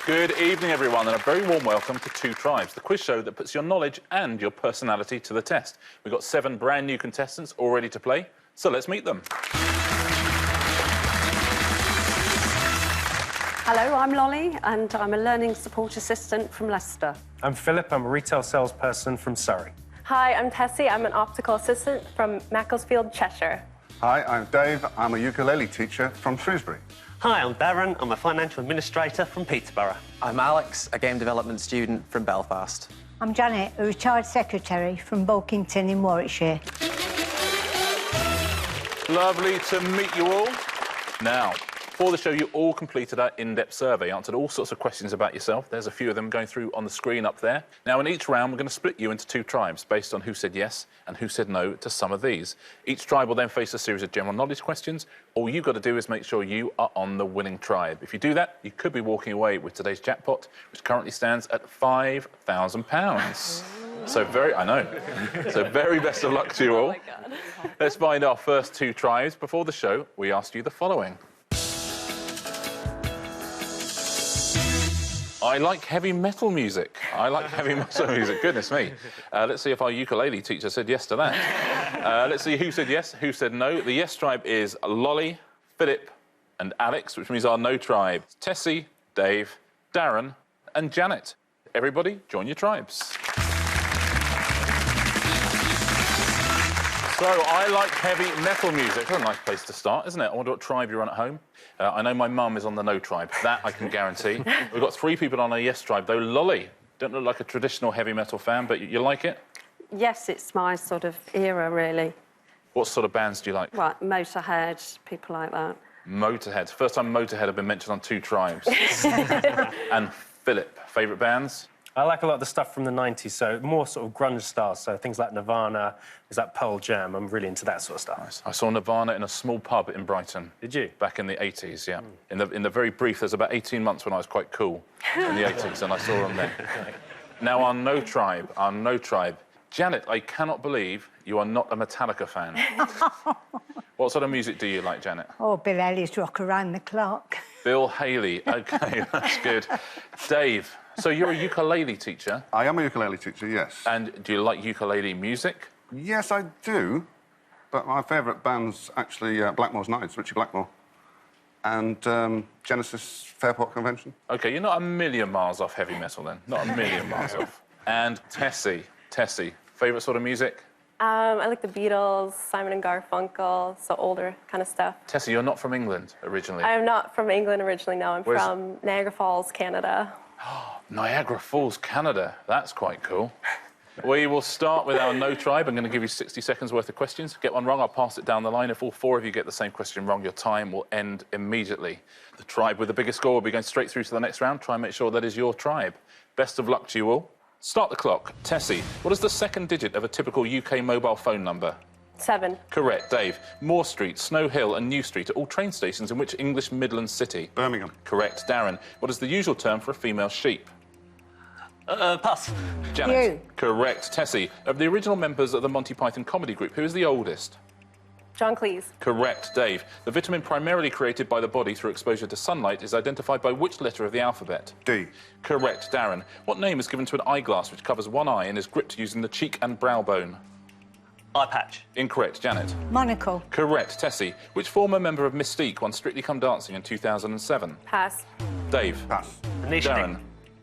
Good evening, everyone, and a very warm welcome to Two Tribes, the quiz show that puts your knowledge and your personality to the test. We've got 7 brand new contestants all ready to play, so let's meet them. Hello, I'm Lolly, and I'm a learning support assistant from Leicester. I'm Philip, I'm a retail salesperson from Surrey. Hi, I'm Tessie, I'm an optical assistant from Macclesfield, Cheshire. Hi, I'm Dave, I'm a ukulele teacher from Shrewsbury. Hi, I'm Darren, I'm a financial administrator from Peterborough. I'm Alex, a game development student from Belfast. I'm Janet, a retired secretary from Bulkington in Warwickshire. Lovely to meet you all. Now, for the show, you all completed our in-depth survey, answered all sorts of questions about yourself. There's a few of them going through on the screen up there. Now, in each round, we're going to split you into 2 tribes based on who said yes and who said no to some of these. Each tribe will then face a series of general knowledge questions. All you've got to do is make sure you are on the winning tribe. If you do that, you could be walking away with today's jackpot, which currently stands at £5,000. So very best of luck to you all. Oh my God. Let's find our first 2 tribes. Before the show, we asked you the following. I like heavy metal music. I like heavy metal music. Goodness me. Let's see if our ukulele teacher said yes to that. Let's see who said yes, who said no. The yes tribe is Lolly, Philip and Alex, which means our no tribe. Tessie, Dave, Darren and Janet. Everybody, join your tribes. So, I like heavy metal music. What a nice place to start, isn't it? I wonder what tribe you're on at home. I know my mum is on the no tribe. That I can guarantee. We've got 3 people on our yes tribe, though. Lolly, don't look like a traditional heavy metal fan, but you like it? Yes, it's my sort of era, really. What sort of bands do you like? Right, Motorhead, people like that. Motorhead. First time Motorhead have been mentioned on 2 tribes. And Philip, favourite bands? I like a lot of the stuff from the 90s, so more sort of grunge style, so things like Nirvana, is that Pearl Jam, I'm really into that sort of stuff. Nice. I saw Nirvana in a small pub in Brighton. Did you? Back in the 80s, yeah. In the very brief, there's about 18 months when I was quite cool in the 80s, and I saw them then. Now, our no tribe. Janet, I cannot believe you are not a Metallica fan. What sort of music do you like, Janet? Oh, Bill Haley's Rock Around the Clock. Bill Haley. OK, that's good. Dave, so you're a ukulele teacher. I am a ukulele teacher, yes. And do you like ukulele music? Yes, I do, but my favourite band's actually Blackmore's Nights, Richie Blackmore, and Genesis Fairport Convention. OK, you're not a million miles off heavy metal, then. Not a million miles off. And Tessie, favourite sort of music? I like the Beatles, Simon and Garfunkel, so older kind of stuff. Tessie, you're not from England originally? I'm not from England originally, no. I'm from Niagara Falls, Canada. Niagara Falls, Canada. That's quite cool. We will start with our no tribe. I'm going to give you 60 seconds worth of questions. Get one wrong, I'll pass it down the line. If all 4 of you get the same question wrong, your time will end immediately. The tribe with the biggest score will be going straight through to the next round. Try and make sure that is your tribe. Best of luck to you all. Start the clock. Tessie, what is the 2nd digit of a typical UK mobile phone number? 7. Correct. Dave, Moore Street, Snow Hill and New Street are all train stations in which English Midlands city? Birmingham. Correct. Darren, what is the usual term for a female sheep? Pass. Janet. You. Correct. Tessie, of the original members of the Monty Python comedy group, who is the oldest? John Cleese. Correct. Dave, the vitamin primarily created by the body through exposure to sunlight is identified by which letter of the alphabet? D. Correct. Darren, what name is given to an eyeglass which covers one eye and is gripped using the cheek and brow bone? Eye patch. Incorrect. Janet. Monocle. Correct. Tessie, which former member of Mystique won Strictly Come Dancing in 2007? Pass. Dave. Pass. Darren.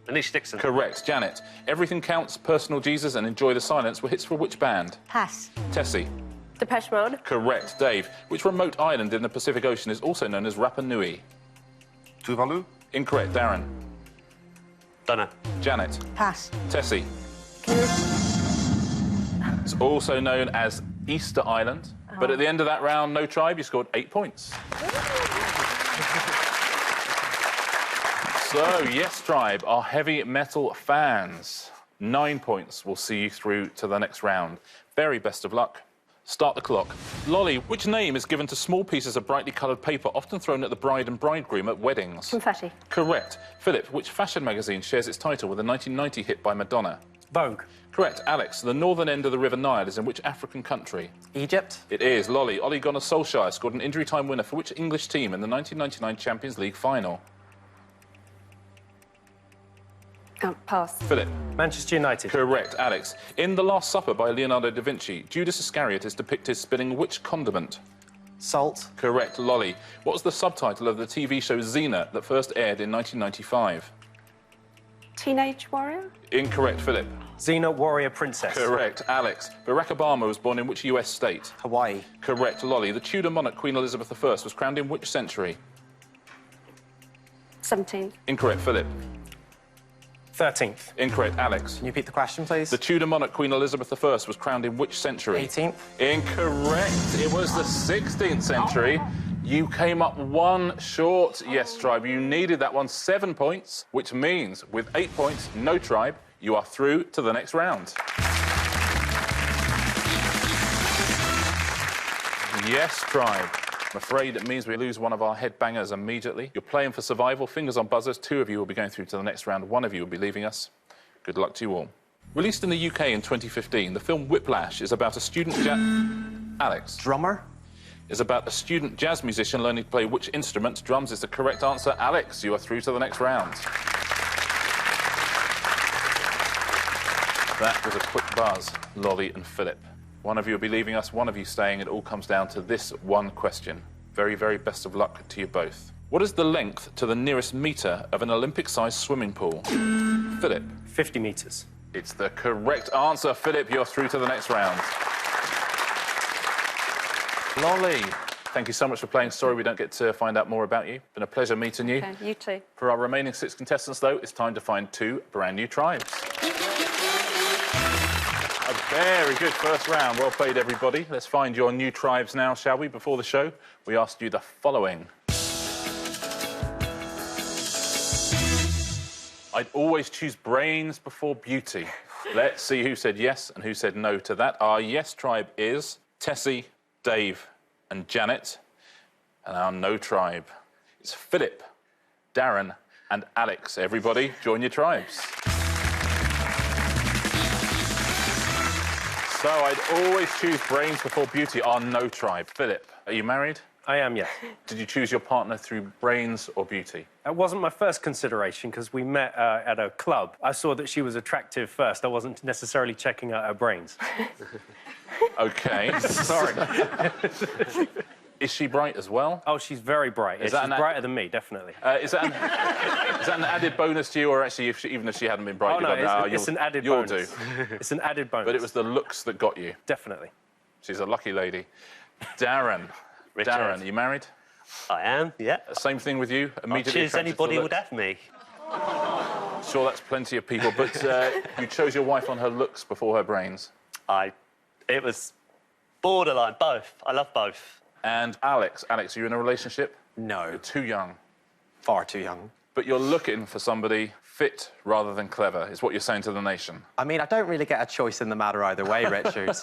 Anish Dixon. Correct. Janet, Everything Counts, Personal Jesus and Enjoy the Silence were hits for which band? Pass. Tessie. Depeche Mode. Correct. Dave, which remote island in the Pacific Ocean is also known as Rapa Nui? Tuvalu. Incorrect. Darren. Dunno. Janet. Pass. Tessie. It's also known as Easter Island. But at the end of that round, no tribe, you scored 8 points. So, yes, tribe, our heavy metal fans. 9 points will see you through to the next round. Very best of luck. Start the clock. Lolly, which name is given to small pieces of brightly coloured paper often thrown at the bride and bridegroom at weddings? Confetti. Correct. Philip, which fashion magazine shares its title with a 1990 hit by Madonna? Vogue. Correct. Alex, the northern end of the River Nile is in which African country? Egypt. It is. Lolly, Ole Gunnar Solskjaer scored an injury-time winner for which English team in the 1999 Champions League final? Pass. Philip. Manchester United. Correct. Alex. In The Last Supper by Leonardo da Vinci, Judas Iscariot is depicted spilling which condiment? Salt. Correct. Lolly. What was the subtitle of the TV show Xena that first aired in 1995? Teenage Warrior? Incorrect. Philip. Xena Warrior Princess. Correct. Alex. Barack Obama was born in which US state? Hawaii. Correct. Lolly. The Tudor monarch Queen Elizabeth I was crowned in which century? 17. Incorrect. Philip. 13th. Incorrect. Alex. Can you repeat the question, please? The Tudor monarch Queen Elizabeth I was crowned in which century? 18th. Incorrect. It was the 16th century. You came up one short. Yes, Tribe. You needed that one. 7 points, which means with 8 points, no Tribe, you are through to the next round. Yes, Tribe. I'm afraid it means we lose one of our headbangers immediately. You're playing for survival, fingers on buzzers. 2 of you will be going through to the next round. 1 of you will be leaving us. Good luck to you all. Released in the UK in 2015, the film Whiplash is about a student Alex. Drummer. Is about a student jazz musician learning to play which instrument? Drums is the correct answer. Alex, you are through to the next round. That was a quick buzz, Lolly and Philip. 1 of you will be leaving us, 1 of you staying. It all comes down to this one question. Very, very best of luck to you both. What is the length to the nearest metre of an Olympic-sized swimming pool? Philip. 50 metres. It's the correct answer. Philip, you're through to the next round. Lolly, thank you so much for playing. Sorry we don't get to find out more about you. Been a pleasure meeting you. Okay, you too. For our remaining 6 contestants, though, it's time to find 2 brand new tribes. A very good first round. Well played, everybody. Let's find your new tribes now, shall we? Before the show, we asked you the following. I'd always choose brains before beauty. Let's see who said yes and who said no to that. Our yes tribe is Tessie, Dave and Janet. And our no tribe is Philip, Darren and Alex. Everybody, join your tribes. So I'd always choose brains before beauty. Our no tribe. Philip, are you married? I am, yeah. Did you choose your partner through brains or beauty? That wasn't my first consideration because we met at a club. I saw that she was attractive first. I wasn't necessarily checking out her brains. OK. Sorry. Is she bright as well? Oh, she's very bright. Yeah, she's brighter than me, definitely. Is that an added bonus to you, or actually, even if she hadn't been bright, Oh, no, it's an added you'll bonus. do. It's an added bonus. But it was the looks that got you. Definitely. She's a lucky lady. Darren. Richard. Darren, are you married? I am, yeah. Same thing with you? I'll Immediately choose attracted to anybody the who would looks? have me. Sure, that's plenty of people, but you chose your wife on her looks before her brains. It was borderline, both. I love both. And Alex, are you in a relationship? No. You're too young. Far too young. But you're looking for somebody fit rather than clever, is what you're saying to the nation. I mean, I don't really get a choice in the matter either way, Richard.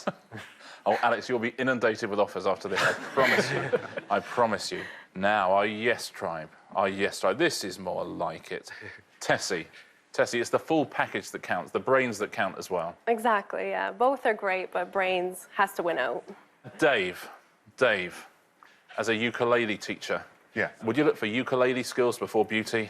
Oh, Alex, you'll be inundated with offers after this, I promise you. I promise you. Now, our yes tribe. Our yes tribe. This is more like it. Tessie. Tessie, it's the full package that counts, the brains that count as well. Exactly, yeah. Both are great, but brains has to win out. Dave, as a ukulele teacher, Yeah. would you look for ukulele skills before beauty?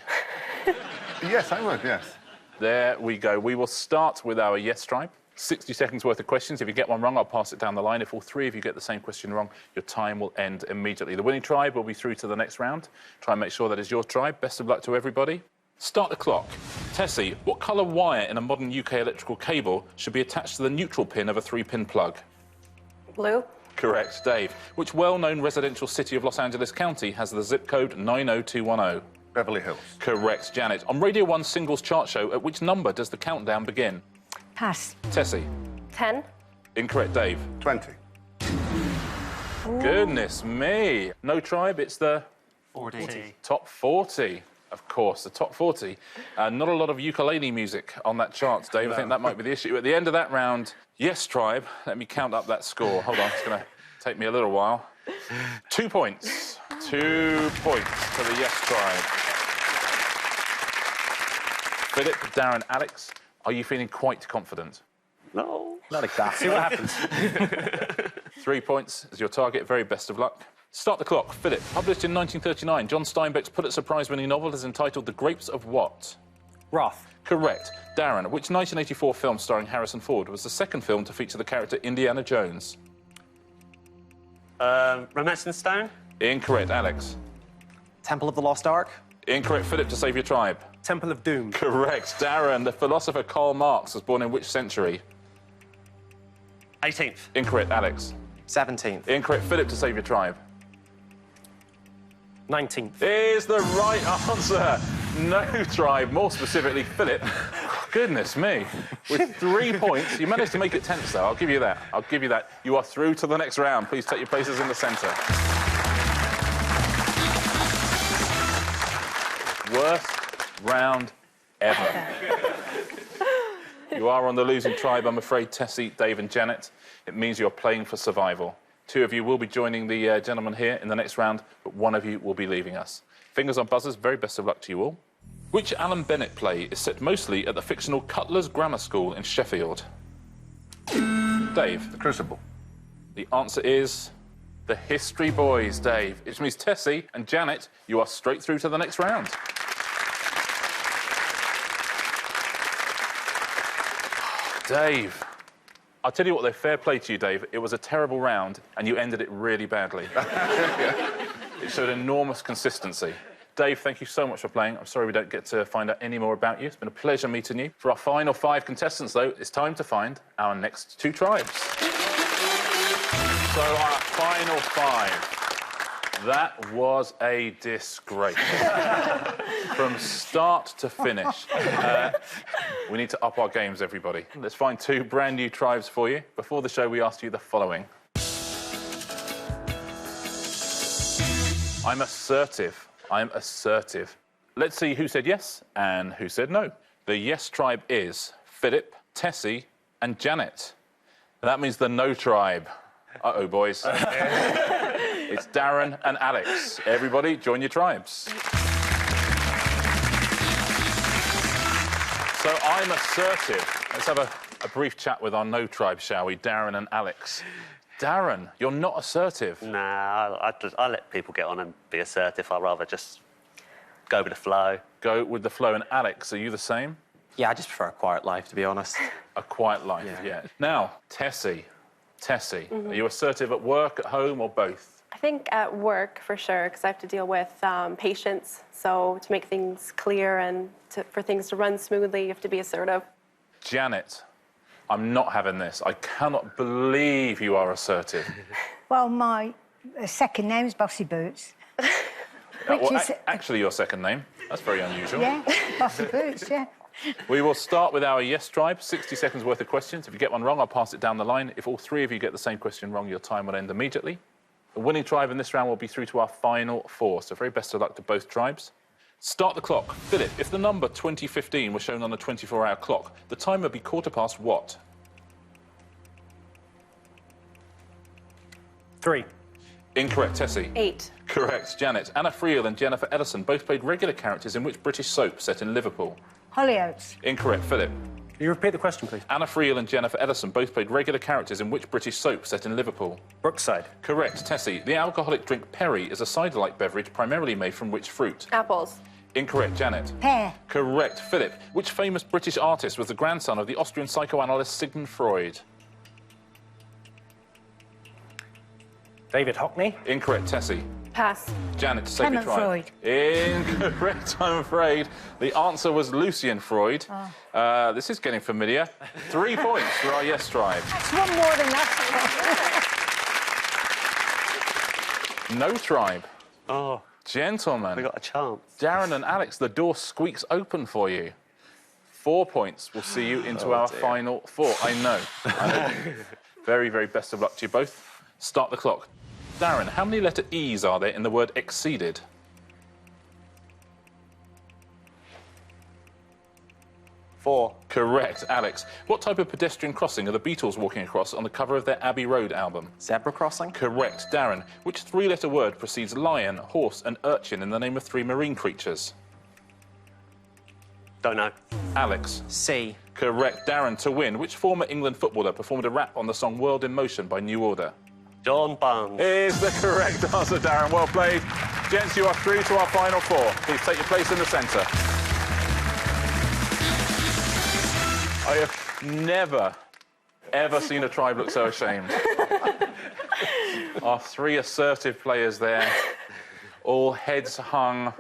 Yes, I would, yes. There we go. We will start with our yes tribe. 60 seconds worth of questions. If you get one wrong, I'll pass it down the line. If all 3 of you get the same question wrong, your time will end immediately. The winning tribe will be through to the next round. Try and make sure that is your tribe. Best of luck to everybody. Start the clock. Tessie, what colour wire in a modern UK electrical cable should be attached to the neutral pin of a 3-pin plug? Blue. Correct. Dave, which well-known residential city of Los Angeles County has the zip code 90210? Beverly Hills. Correct. Janet, on Radio 1's singles chart show, at which number does the countdown begin? Pass. Tessie. 10. Incorrect. Dave. 20. Goodness me. No tribe, it's the 40. top 40. Of course, the top 40. Not a lot of ukulele music on that chart, Dave. I think that might be the issue. At the end of that round, yes, tribe. Let me count up that score. Hold on, it's going to take me a little while. 2 points. 2 points for the yes tribe. Philip, Darren, Alex, are you feeling quite confident? No. Not exactly. See what happens. 3 points is your target. Very best of luck. Start the clock. Philip, published in 1939, John Steinbeck's Pulitzer Prize-winning novel is entitled The Grapes of what? Wrath. Correct. Darren, which 1984 film starring Harrison Ford was the second film to feature the character Indiana Jones? Romancing the Stone? Incorrect. Alex? Temple of the Lost Ark. Incorrect. Philip, to save your tribe. Temple of Doom. Correct. Darren, the philosopher Karl Marx was born in which century? 18th. Incorrect. Alex? 17th. Incorrect. Philip, to save your tribe. 19th. Is the right answer. No tribe, more specifically Philip. Goodness me. With 3 points, you managed to make it tense, though. I'll give you that. I'll give you that. You are through to the next round. Please take your places in the centre. Worst round ever. You are on the losing tribe, I'm afraid, Tessie, Dave and Janet. It means you're playing for survival. 2 of you will be joining the gentleman here in the next round, but 1 of you will be leaving us. Fingers on buzzers, very best of luck to you all. Which Alan Bennett play is set mostly at the fictional Cutler's Grammar School in Sheffield? Dave? The Crucible. The answer is The History Boys, Dave. Which means Tessie and Janet, you are straight through to the next round. Dave. I'll tell you what, though, fair play to you, Dave. It was a terrible round, and you ended it really badly. It showed enormous consistency. Dave, thank you so much for playing. I'm sorry we don't get to find out any more about you. It's been a pleasure meeting you. For our final 5 contestants, though, it's time to find our next 2 tribes. So our final 5. That was a disgrace. From start to finish. We need to up our games, everybody. Let's find 2 brand new tribes for you. Before the show, we asked you the following. I'm assertive. I'm assertive. Let's see who said yes and who said no. The yes tribe is Philip, Tessie and Janet. That means the no tribe. Uh-oh, boys. It's Darren and Alex. Everybody, join your tribes. So I'm assertive. Let's have a brief chat with our no tribe, shall we? Darren and Alex. Darren, you're not assertive. Nah, I let people get on and be assertive. I'd rather just go with the flow. Go with the flow. And Alex, are you the same? Yeah, I just prefer a quiet life, to be honest. A quiet life, yeah. Now, Tessie, are you assertive at work, at home, or both? I think at work, for sure, because I have to deal with patients. So to make things clear and for things to run smoothly, you have to be assertive. Janet, I'm not having this. I cannot believe you are assertive. Well, my second name is Bossy Boots. Actually, your second name. That's very unusual. Yeah, Bossy Boots, yeah. We will start with our yes tribe. 60 seconds worth of questions. If you get one wrong, I'll pass it down the line. If all 3 of you get the same question wrong, your time will end immediately. The winning tribe in this round will be through to our final 4. So very best of luck to both tribes. Start the clock. Philip, if the number 2015 was shown on a 24-hour clock, the time would be 1:15 what? 3. Incorrect. Tessie? 8. Correct. Janet. Anna Friel and Jennifer Edison both played regular characters in which British soap set in Liverpool? Hollyoaks. Incorrect. Philip? Can you repeat the question, please? Anna Friel and Jennifer Edison both played regular characters in which British soap set in Liverpool? Brookside. Correct. Tessie. The alcoholic drink Perry is a cider-like beverage primarily made from which fruit? Apples. Incorrect. Janet? Pear. Correct. Philip. Which famous British artist was the grandson of the Austrian psychoanalyst Sigmund Freud? David Hockney. Incorrect. Tessie? Pass. Janet, to save your Clement tribe. Freud. Incorrect, I'm afraid. The answer was Lucian Freud. This is getting familiar. 3 points for our yes tribe. That's one more than that. No tribe. Oh, Gentlemen. we got a chance. Darren and Alex, the door squeaks open for you. 4 points will see you into our final 4. I know. Very, very best of luck to you both. Start the clock. Darren, how many letter E's are there in the word exceeded? 4. Correct. Alex, what type of pedestrian crossing are the Beatles walking across on the cover of their Abbey Road album? Zebra crossing. Correct. Darren, which 3-letter word precedes lion, horse and urchin in the name of 3 marine creatures? Don't know. Alex. C. Correct. Darren, to win, which former England footballer performed a rap on the song World in Motion by New Order? John Barnes. Is the correct answer, Darren. Well played. Gents, you are through to our final 4. Please take your place in the centre. I have never, ever seen a tribe look so ashamed. Our three assertive players there, all heads hung.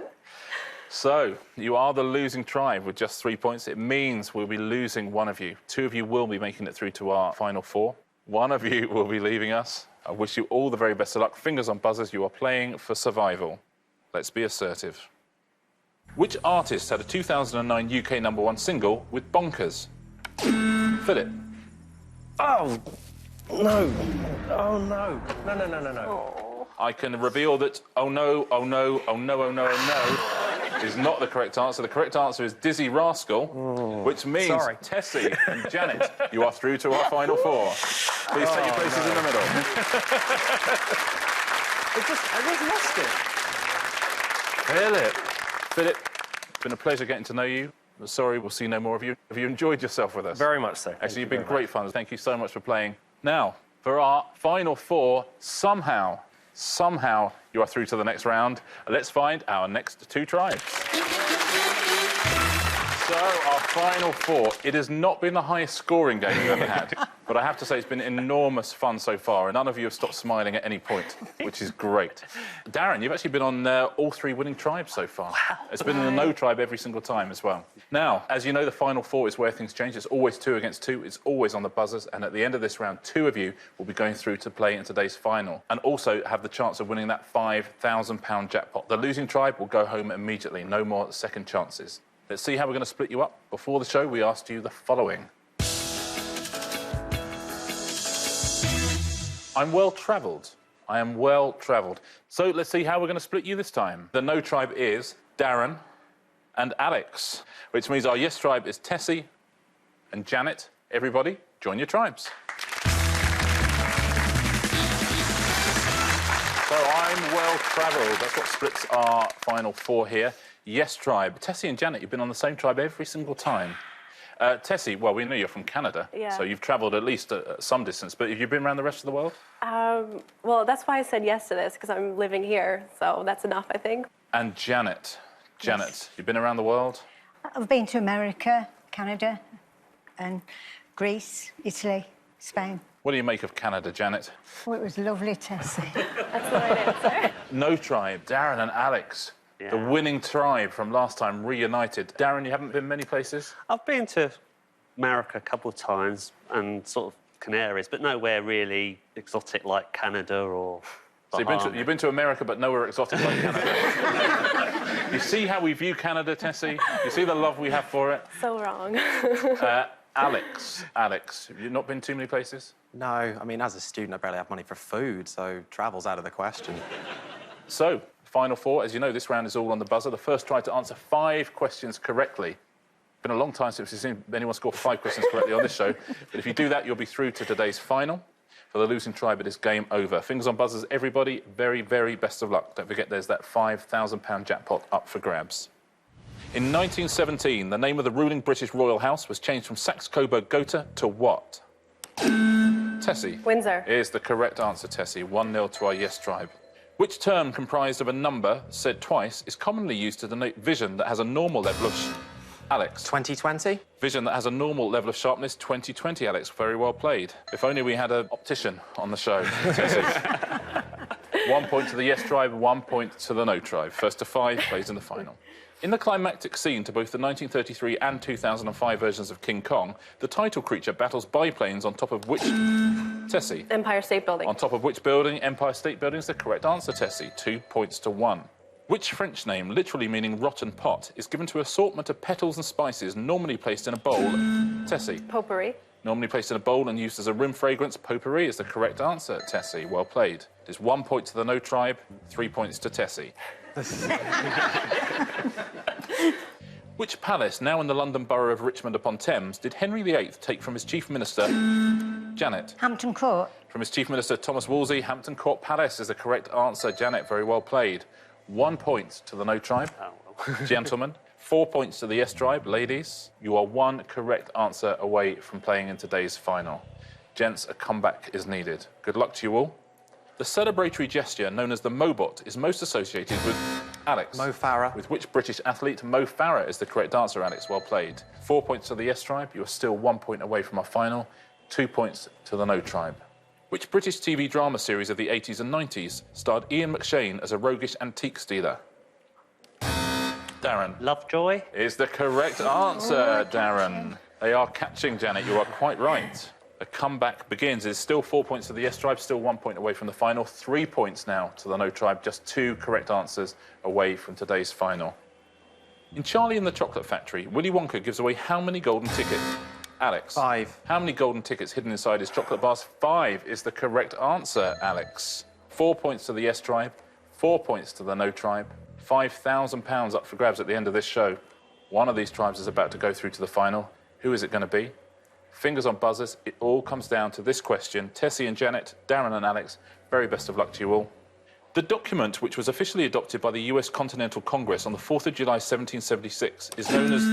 So, you are the losing tribe with just 3 points. It means we'll be losing one of you. Two of you will be making it through to our final four. One of you will be leaving us. I wish you all the very best of luck. Fingers on buzzers, you are playing for survival. Let's be assertive. Which artist had a 2009 UK #1 single with Bonkers? Philip. Oh, no. Oh, no. No. I can reveal that oh no, oh no, oh no, oh no, oh no is not the correct answer. The correct answer is Dizzy Rascal, which means Sorry. Tessie and Janet, you are through to our final four. Please take your places in the middle. I just lost it. Philip, it's been a pleasure getting to know you. I'm sorry, we'll see no more of you. Have you enjoyed yourself with us? Very much so. Actually, you've been great fun. Thank you so much for playing. Now, for our final four, somehow, you are through to the next round. Let's find our next two tribes. So, our final four. It has not been the highest scoring game we've ever had, but I have to say it's been enormous fun so far, and none of you have stopped smiling at any point, which is great. Darren, you've actually been on all three winning tribes so far. Wow. It's been in the no tribe every single time as well. Now, as you know, the final four is where things change. It's always 2 against 2. It's always on the buzzers, and at the end of this round, 2 of you will be going through to play in today's final, and also have the chance of winning that £5,000 jackpot. The losing tribe will go home immediately. No more second chances. Let's see how we're going to split you up. Before the show, we asked you the following. I'm well travelled. I am well travelled. So let's see how we're going to split you this time. The no tribe is Darren and Alex, which means our yes tribe is Tessie and Janet. Everybody, join your tribes. So I'm well travelled. That's what splits our final four here. Yes tribe. Tessie and Janet, you've been on the same tribe every single time. Tessie, well, we know you're from Canada, so you've travelled at least some distance, but have you been around the rest of the world? Well, that's why I said yes to this, because I'm living here, so that's enough, I think. And Janet, you've been around the world? I've been to America, Canada, and Greece, Italy, Spain. What do you make of Canada, Janet? Oh, it was lovely, Tessie. That's the right answer. No tribe, Darren and Alex. Yeah. The winning tribe from last time reunited. Darren, you haven't been many places? I've been to America a couple of times and sort of Canaries, but nowhere really exotic like Canada or... So you've been to America, but nowhere exotic like Canada. You see how we view Canada, Tessie? You see the love we have for it? So wrong. Alex, have you not been too many places? No, I mean, as a student, I barely have money for food, so travel's out of the question. So, final four. As you know, this round is all on the buzzer. The first try to answer 5 questions correctly. It's been a long time since we've seen anyone score 5 questions correctly on this show. But if you do that, you'll be through to today's final. For the losing tribe, it is game over. Fingers on buzzers, everybody. Very, very best of luck. Don't forget, there's that £5,000 jackpot up for grabs. In 1917, the name of the ruling British royal house was changed from Saxe-Coburg-Gotha to what? Tessie. Windsor. Is the correct answer, Tessie. 1-0 to our yes tribe. Which term comprised of a number said twice is commonly used to denote vision that has a normal level of... Alex. 2020? Vision that has a normal level of sharpness, 20/20, Alex. Very well played. If only we had an optician on the show. 1 point to the yes tribe, 1 point to the no tribe. First to 5 plays in the final. In the climactic scene to both the 1933 and 2005 versions of King Kong, the title creature battles biplanes on top of which... Tessie. Empire State Building. On top of which building? Empire State Building is the correct answer, Tessie. 2 points to 1. Which French name, literally meaning rotten pot, is given to an assortment of petals and spices normally placed in a bowl? Tessie. Potpourri. Normally placed in a bowl and used as a room fragrance, potpourri is the correct answer, Tessie. Well played. It is 1 point to the no tribe, 3 points to Tessie. Which palace, now in the London borough of Richmond-upon-Thames, did Henry VIII take from his chief minister, Janet? Hampton Court. From his chief minister, Thomas Wolsey, Hampton Court Palace is the correct answer. Janet, very well played. 1 point to the no tribe, gentlemen. 4 points to the yes tribe, ladies. You are 1 correct answer away from playing in today's final. Gents, a comeback is needed. Good luck to you all. The celebratory gesture known as the Mobot is most associated with Alex. Mo Farah. With which British athlete? Mo Farah is the correct answer, Alex. Well played. 4 points to the Yes Tribe. You are still 1 point away from our final. 2 points to the No Tribe. Which British TV drama series of the 80s and 90s starred Ian McShane as a roguish antique stealer? Darren. Lovejoy. Is the correct answer, Darren. They are catching, Janet. You are quite right. The comeback begins. It's still 4 points to the Yes Tribe, still 1 point away from the final. 3 points now to the No Tribe, just 2 correct answers away from today's final. In Charlie and the Chocolate Factory, Willy Wonka gives away how many golden tickets? Alex. 5. How many golden tickets hidden inside his chocolate bars? 5 is the correct answer, Alex. 4 points to the Yes Tribe, 4 points to the No Tribe. £5,000 up for grabs at the end of this show. One of these tribes is about to go through to the final. Who is it going to be? Fingers on buzzers. It all comes down to this question. Tessie and Janet, Darren and Alex, very best of luck to you all. The document, which was officially adopted by the US Continental Congress on the 4th of July 1776, is known as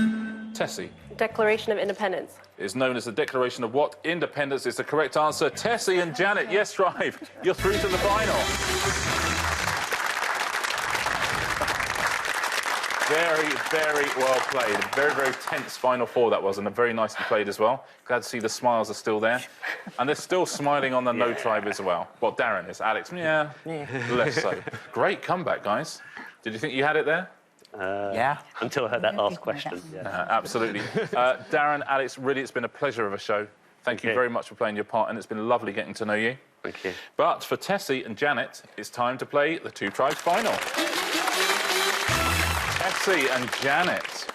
Tessie. Declaration of Independence. Is known as the Declaration of what? Independence is the correct answer. Tessie and Janet, Yes Tribe, you're through to the final. Very, very well played. Very, very tense final four that was, and very nicely played as well. Glad to see the smiles are still there. And they're still smiling on the No Tribe as well. Well, Darren is. Alex, yeah, less so. Great comeback, guys. Did you think you had it there? Yeah. Until I heard that last question. Yeah. Absolutely. Darren, Alex, really, it's been a pleasure of a show. Thank you very much for playing your part, and it's been lovely getting to know you. Thank you. But for Tessie and Janet, it's time to play the Two Tribes final. Tessie and Janet.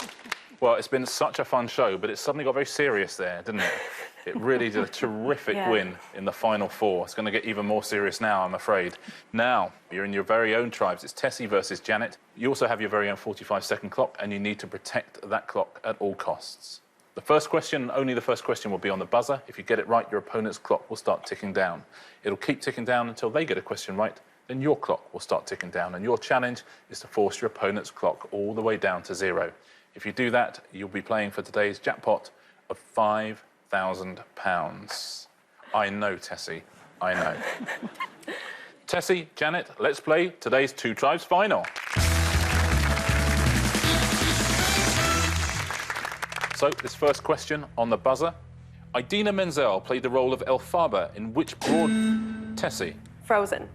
Well, it's been such a fun show, but it suddenly got very serious there, didn't it? It really did a terrific win in the final four. It's going to get even more serious now, I'm afraid. Now, you're in your very own tribes. It's Tessie versus Janet. You also have your very own 45-second clock, and you need to protect that clock at all costs. The first question, only the first question, will be on the buzzer. If you get it right, your opponent's clock will start ticking down. It'll keep ticking down until they get a question right. Then your clock will start ticking down, and your challenge is to force your opponent's clock all the way down to 0. If you do that, you'll be playing for today's jackpot of £5,000. I know, Tessie, I know. Tessie, Janet, let's play today's Two Tribes final. So, this first question on the buzzer. Idina Menzel played the role of Elphaba in which Tessie? Frozen.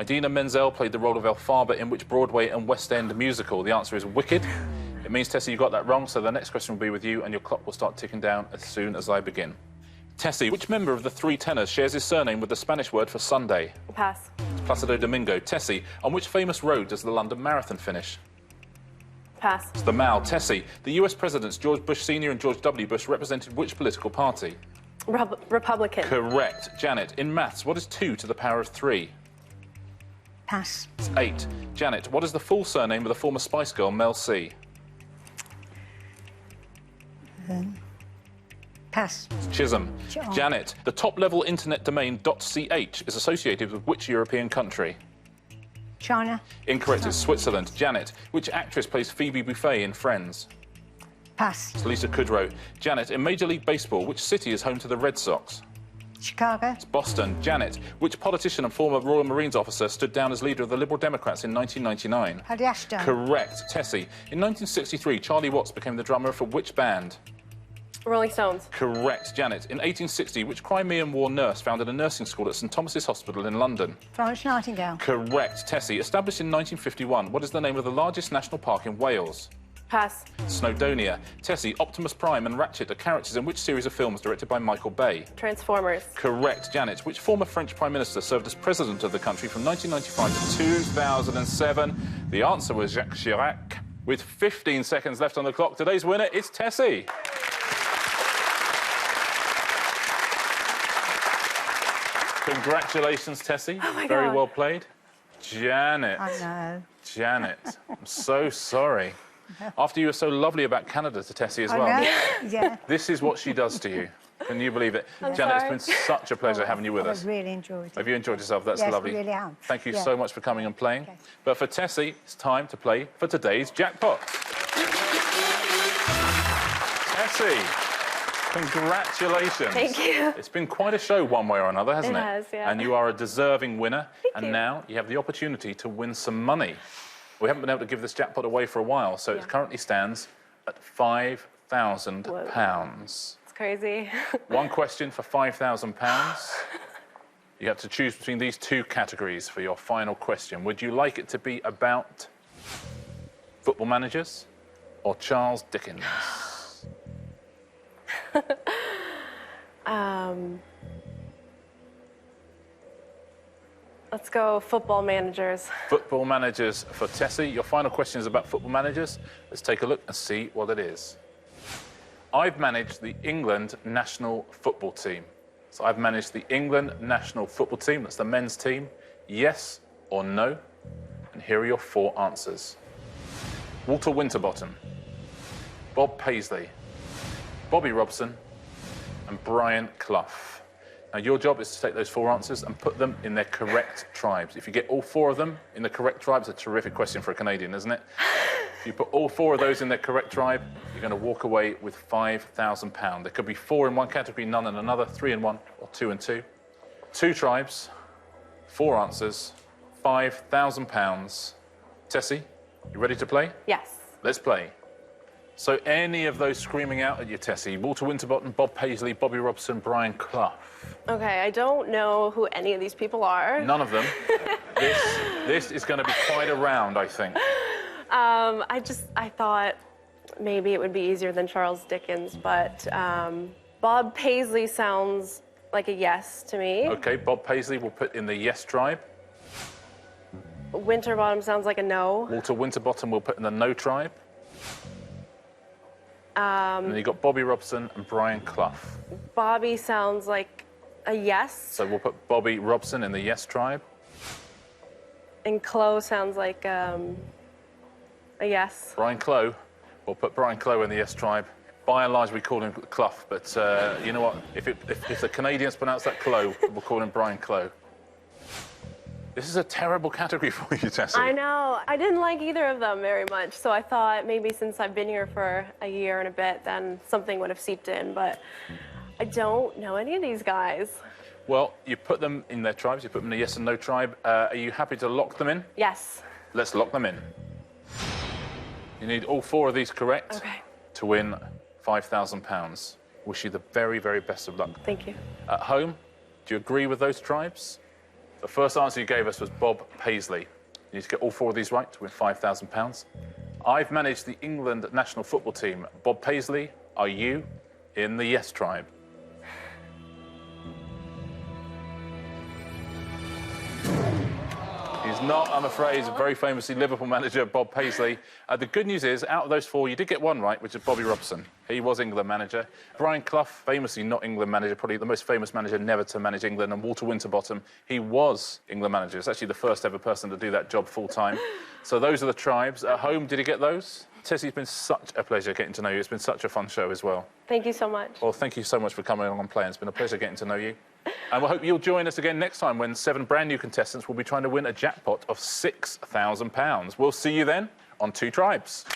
Idina Menzel played the role of Elphaba in which Broadway and West End musical? The answer is Wicked. It means, Tessie, you got that wrong, so the next question will be with you, and your clock will start ticking down as soon as I begin. Tessie, which member of the Three Tenors shares his surname with the Spanish word for Sunday? Pass. It's Placido Domingo. Tessie, on which famous road does the London Marathon finish? Pass. It's the Mall. Tessie, the US presidents George Bush Sr. and George W. Bush represented which political party? Republican. Correct. Janet, in maths, what is 2 to the power of 3? Pass. It's 8. Janet, what is the full surname of the former Spice Girl, Mel C? Pass. It's Chisholm. Janet, the top-level internet domain .ch is associated with which European country? China. Incorrect, it's Switzerland. Janet, which actress plays Phoebe Buffay in Friends? Pass. It's Lisa Kudrow. Janet, in Major League Baseball, which city is home to the Red Sox? Chicago. It's Boston. Janet, which politician and former Royal Marines officer stood down as leader of the Liberal Democrats in 1999? Paddy Ashton. Correct. Tessie, in 1963, Charlie Watts became the drummer for which band? Rolling Stones. Correct. Janet, in 1860, which Crimean War nurse founded a nursing school at St Thomas's Hospital in London? Florence Nightingale. Correct. Tessie, established in 1951, what is the name of the largest national park in Wales? Pass. Snowdonia. Tessie, Optimus Prime and Ratchet are characters in which series of films directed by Michael Bay? Transformers. Correct. Janet, which former French Prime Minister served as President of the country from 1995 to 2007? The answer was Jacques Chirac. With 15 seconds left on the clock, today's winner is Tessie. Congratulations, Tessie. Oh my Very God. well played. Janet. I know. Janet, I'm so sorry. After you were so lovely about Canada to Tessie as well. I know. Yeah. This is what she does to you. Can you believe it? I'm Janet, sorry. it's been such a pleasure having you with us. I really enjoyed it. Have you enjoyed yourself? That's Yes, lovely. I really have. Thank you Yeah. so much for coming and playing. Okay. But for Tessie, it's time to play for today's jackpot. Tessie, congratulations. Thank you. It's been quite a show one way or another, hasn't it? It has, yeah. And you are a deserving winner. Thank and you. now you have the opportunity to win some money. We haven't been able to give this jackpot away for a while, so it currently stands at £5,000. It's crazy. One question for £5,000. You have to choose between these two categories for your final question. Would you like it to be about football managers or Charles Dickens? Let's go football managers. Football managers for Tessie. Your final question is about football managers. Let's take a look and see what it is. I've managed the England national football team. So I've managed the England national football team. That's the men's team. Yes or no? And here are your 4 answers. Walter Winterbottom, Bob Paisley, Bobby Robson, and Brian Clough. Now, your job is to take those 4 answers and put them in their correct tribes. If you get all 4 of them in the correct tribes, a terrific question for a Canadian, isn't it? If you put all 4 of those in their correct tribe, you're going to walk away with £5,000. There could be 4 in one category, none in another, 3 in one, or 2 in 2. 2 tribes, 4 answers, £5,000. Tessie, you ready to play? Yes. Let's play. So any of those screaming out at you, Tessie? Walter Winterbottom, Bob Paisley, Bobby Robson, Brian Clough. Okay, I don't know who any of these people are. None of them. This is going to be quite a round, I think. I thought maybe it would be easier than Charles Dickens, but Bob Paisley sounds like a yes to me. Okay, Bob Paisley will put in the yes tribe. Winterbottom sounds like a no. Walter Winterbottom will put in the no tribe. And then you've got Bobby Robson and Brian Clough. Bobby sounds like a yes. So we'll put Bobby Robson in the yes tribe. And Clough sounds like a yes. Brian Clough, we'll put Brian Clough in the yes tribe. By and large, we call him Clough, but you know what? If the Canadians pronounce that Clough, we'll call him Brian Clough. This is a terrible category for you, Tessie. I know. I didn't like either of them very much, so I thought maybe since I've been here for a year and a bit, then something would have seeped in, but I don't know any of these guys. Well, you put them in their tribes, you put them in a yes and no tribe. Are you happy to lock them in? Yes. Let's lock them in. You need all 4 of these correct to win £5,000. Wish you the very, very best of luck. Thank you. At home, do you agree with those tribes? The first answer you gave us was Bob Paisley. You need to get all 4 of these right to win £5,000. I've managed the England national football team. Bob Paisley, are you in the yes tribe? He's not, I'm afraid. He's a very famously Liverpool manager, Bob Paisley. The good news is, out of those 4, you did get 1 right, which is Bobby Robson. He was England manager. Brian Clough, famously not England manager, probably the most famous manager never to manage England. And Walter Winterbottom, he was England manager. It's actually the first ever person to do that job full-time. So those are the tribes. At home, did you get those? Tessie, it's been such a pleasure getting to know you. It's been such a fun show as well. Thank you so much. Well, thank you so much for coming along and playing. It's been a pleasure getting to know you. And we hope you'll join us again next time when 7 brand new contestants will be trying to win a jackpot of £6,000. We'll see you then on 2 Tribes.